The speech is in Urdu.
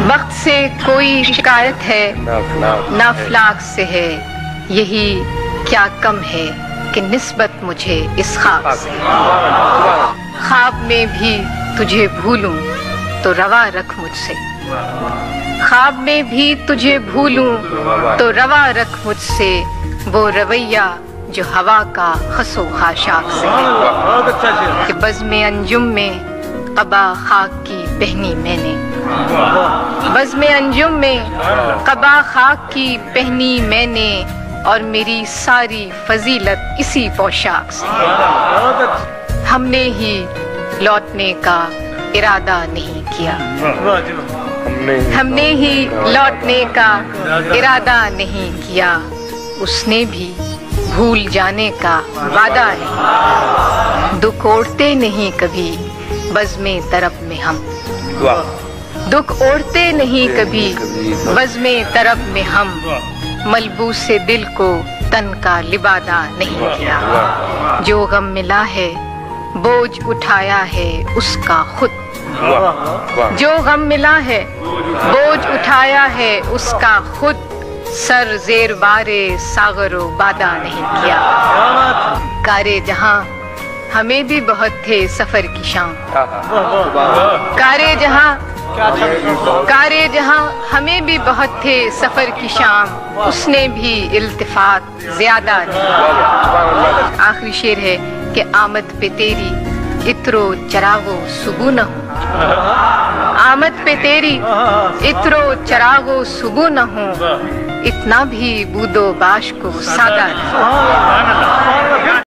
وقت سے کوئی شکایت ہے نہ افلاک سے ہے، یہی کیا کم ہے کہ نسبت مجھے اس خواب سے۔ خواب میں بھی تجھے بھولوں تو روا رکھ مجھ سے، خواب میں بھی تجھے بھولوں تو روا رکھ مجھ سے، وہ رویہ جو ہوا کا خس و خاشاک سے ہے کہ بزم انجم میں قبا خاک کی پہنی میں نے، بزم انجم میں قبا خاک کی پہنی میں نے، اور میری ساری فضیلت اسی پوشاک سے ہے۔ ہم نے ہی لوٹنے کا ارادہ نہیں کیا، ہم نے ہی لوٹنے کا ارادہ نہیں کیا، اس نے بھی بھول جانے کا وعدہ نہیں۔ دکھ اوڑھتے نہیں کبھی بزم طرب میں ہم، دکھ اوڑھتے نہیں کبھی بزم طرب میں ہم، ملبوس دل کو تن کا لبادہ نہیں کیا۔ جو غم ملا ہے بوجھ اٹھایا ہے اس کا خود، جو غم ملا ہے بوجھ اٹھایا ہے اس کا خود، سر زیر بار ساغر و بادہ نہیں کیا۔ کارے جہاں ہمیں بھی بہت تھے سفر کی شام، کارے جہاں ہمیں بھی بہت تھے سفر کی شام، اس نے بھی التفات زیادہ نہیں۔ آخری شعر ہے کہ آمد پہ تیری عطر و چراغ و صبح نہ ہوں، آمد پہ تیری عطر و چراغ و صبح نہ ہوں، اتنا بھی بود و باش کو سادہ نہیں۔